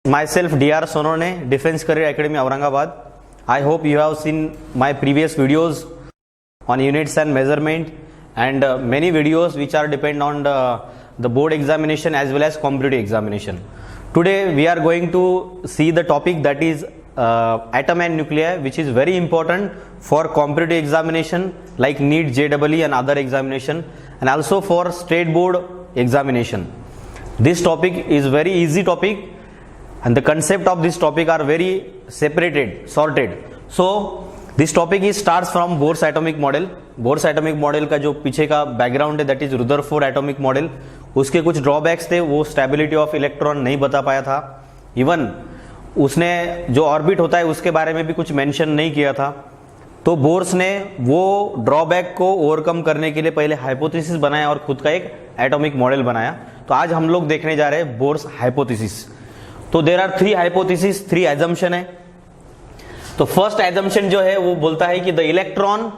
Myself DR Sonone, Defense Career Academy Aurangabad. I hope you have seen my previous videos on units and measurement and many videos which are depend on the board examination as well as competitive examination. Today we are going to see the topic that is atom and nuclei, which is very important for competitive examination like NEET, JEE and other examination, and also for state board examination. This topic is very easy topic and the concept of this topic are very separated, sorted. So this topic is starts from Bohr's atomic model. Bohr's atomic model का जो पीछे का background है, that is Rutherford atomic model. उसके कुछ drawbacks थे, वो stability of electron नहीं बता पाया था. इवन उसने जो ऑर्बिट होता है उसके बारे में भी कुछ मेंशन नहीं किया था. तो बोर्स ने वो ड्रॉबैक को ओवरकम करने के लिए पहले हाइपोथेसिस बनाया और खुद का एक एटॉमिक मॉडल बनाया. तो आज हम लोग देखने जा रहे हैं बोर्स हाइपोथेसिस. तो देयर आर 3 हाइपोथेसिस, 3 एजम्पशन है. तो फर्स्ट एजम्पशन जो है वो बोलता है कि the electron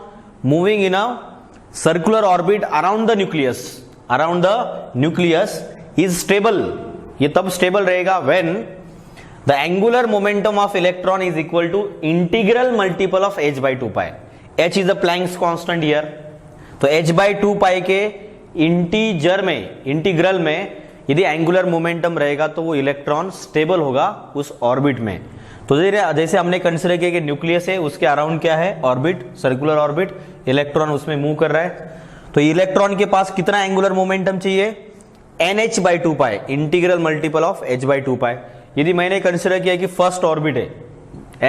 moving in a circular orbit around the nucleus is stable. ये तब स्टेबल रहेगा when the angular momentum of electron is equal to integral multiple of h by 2 pi. h is a Planck's constant here. तो h by 2 pi के integral में यदि angular momentum रहेगा तो वो इलेक्ट्रॉन स्टेबल होगा उस ऑर्बिट में. तो जैसे हमने कंसीडर किया कि न्यूक्लियस है, उसके अराउंड क्या है, ऑर्बिट, सर्कुलर ऑर्बिट, इलेक्ट्रॉन उसमें मूव कर रहा है. तो इलेक्ट्रॉन के पास कितना एंगुलर मोमेंटम चाहिए, nh by 2 pi, integral multiple of h by 2 pi. यदि मैंने कंसीडर किया कि फर्स्ट ऑर्बिट है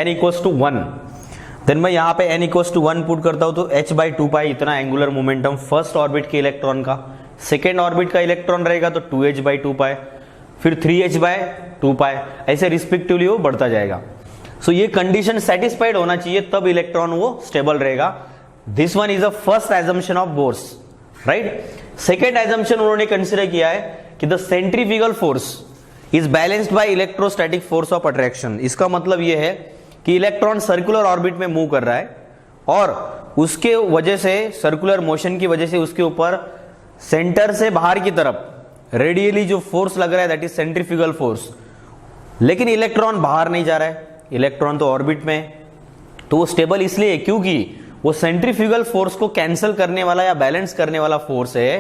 n equals to 1, देन मैं यहां पे n equals to 1 पुट करता हूं तो h by 2 pi इतना एंगुलर मोमेंटम फर्स्ट ऑर्बिट के इलेक्ट्रॉन का. सेकेंड ऑर्बिट का इलेक्ट्रॉन रहेगा तो 2h by 2 pi, फिर 3h by 2 pi, ऐसे रिस्पेक्टिवली वो बढ़ता जाएगा. सो ये कंडीशन सेटिस्फाइड होना चाहिए, तब इलेक्ट्रॉन वो स्टेबल रहेगा. This one is a first assumption of bourse, right. Second assumption उन्होंने कंसिडर किया है कि the centrifugal force is balanced by electrostatic force of attraction. इसका मतलब ये है कि इलेक्ट्रॉन सर्कुलर ऑर्बिट में मूव कर रहा है और उसके वजह से, सर्कुलर मोशन की वजह से उसके ऊपर सेंटर से बाहर की तरफ रेडियली जो फोर्स लग रहा है दैट इज सेंट्रीफ्यूगल फोर्स. लेकिन इलेक्ट्रॉन बाहर नहीं जा रहा है, इलेक्ट्रॉन तो ऑर्बिट में. तो वो स्टेबल इसलिए है क्योंकि वो सेंट्रीफ्यूगल फोर्स को कैंसिल करने वाला या बैलेंस करने वाला फोर्स है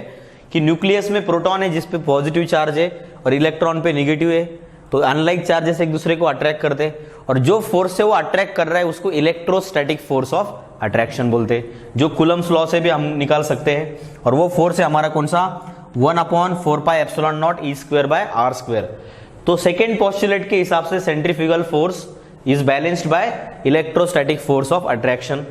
कि न्यूक्लियस में प्रोटॉन है जिस पे पॉजिटिव चार्ज है और इलेक्ट्रॉन पे नेगेटिव है. तो अनलाइक चार्जेस एक दूसरे को अट्रैक्ट करते हैं और जो फोर्स से वो अट्रैक्ट कर रहा है उसको इलेक्ट्रोस्टैटिक फोर्स ऑफ अट्रैक्शन बोलते हैं, जो कूलम्स लॉ से भी हम निकाल सकते हैं. और वो फोर्स है हमारा कौन सा, 1/4 pi epsilon naught E square by R square. तो सेकेंड पोस्टुलेट के हिसाब से centrifugal force is balanced by electrostatic force of attraction.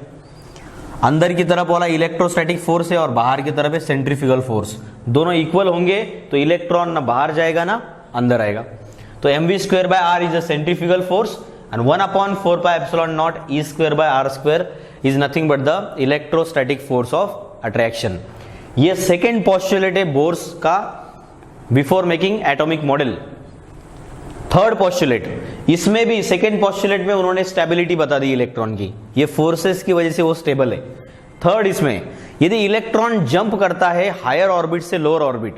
अंदर की तरफ वाला इलेक्ट्रोस्टैटिक फोर्स है और बाहर की तरफ है सेंट्रीफ्यूगल फोर्स. दोनों इक्वल होंगे तो इलेक्ट्रॉन ना बाहर जाएगा ना अंदर आएगा. तो mv square by r is a centrifugal force and 1/4 pi epsilon naught E square by R square is nothing but the electrostatic force of attraction. ये सेकेंड पोस्टुलेट है बोर्स का before making atomic model. Third postulate, इसमें भी second postulate में उन्होंने stability बता the electron की, ये फोर्सेस की वजह से वो स्टेबल है. थर्ड, इसमें यदि इलेक्ट्रॉन जंप करता है हायर ऑर्बिट से लोअर ऑर्बिट,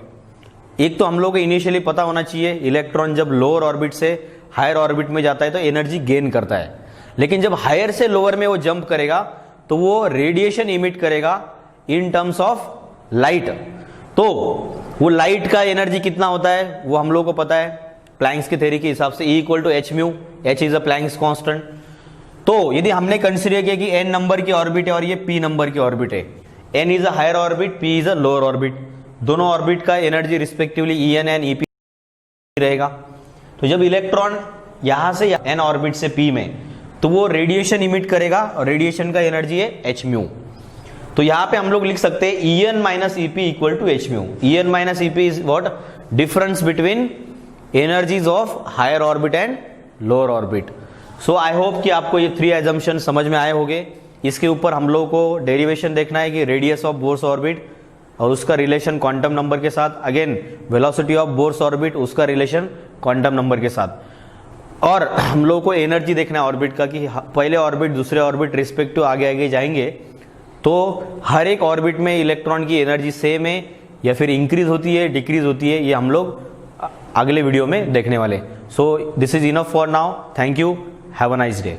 एक तो हम लोग को इनिशियली पता होना चाहिए इलेक्ट्रॉन जब लोअर ऑर्बिट से हायर ऑर्बिट में जाता है तो एनर्जी गेन करता है. लेकिन जब हायर से लोअर में वो जंप करेगा तो वो रेडिएशन इमिट करेगा इन टर्म्स ऑफ लाइट. तो वो लाइट का एनर्जी कितना होता है वो हम लोग को पता है प्लैंक्स की थ्योरी के हिसाब से, E equal to h mu, h is a Planck's constant. तो यदि हमने कंसीडर किया कि n नंबर की ऑर्बिट है और ये p नंबर की ऑर्बिट है, n is a higher orbit, p is a lower orbit, दोनों ऑर्बिट का energy respectively En and Ep रहेगा. तो जब इलेक्ट्रॉन यहां से n ऑर्बिट से p में, तो वो रेडिएशन इमिट करेगा और रेडिएशन का एनर्जी है h mu. तो यहां पे हम लोग लिख सकते हैं En minus Ep equal to h mu. En minus Ep is what, difference between energies of higher orbit and lower orbit. So I hope कि आपको ये 3 एजम्पशन समझ में आए होंगे. इसके ऊपर हम लोग को डेरिवेशन देखना है कि रेडियस ऑफ बोर्स ऑर्बिट और उसका रिलेशन क्वांटम नंबर के साथ, again velocity of bourse orbit उसका रिलेशन क्वांटम नंबर के साथ. और हम लोग को एनर्जी देखना है ऑर्बिट का कि पहले ऑर्बिट दूसरे ऑर्बिट रिस्पेक्टिव आगे आगे जाएंगे तो हर एक ऑर्बिट में इलेक्ट्रॉन की एनर्जी सेम है या फिर इंक्रीज होती है, डिक्रीज होती है, ये हम लोग अगले वीडियो में देखने वाले. So this is enough for now, thank you, have a nice day.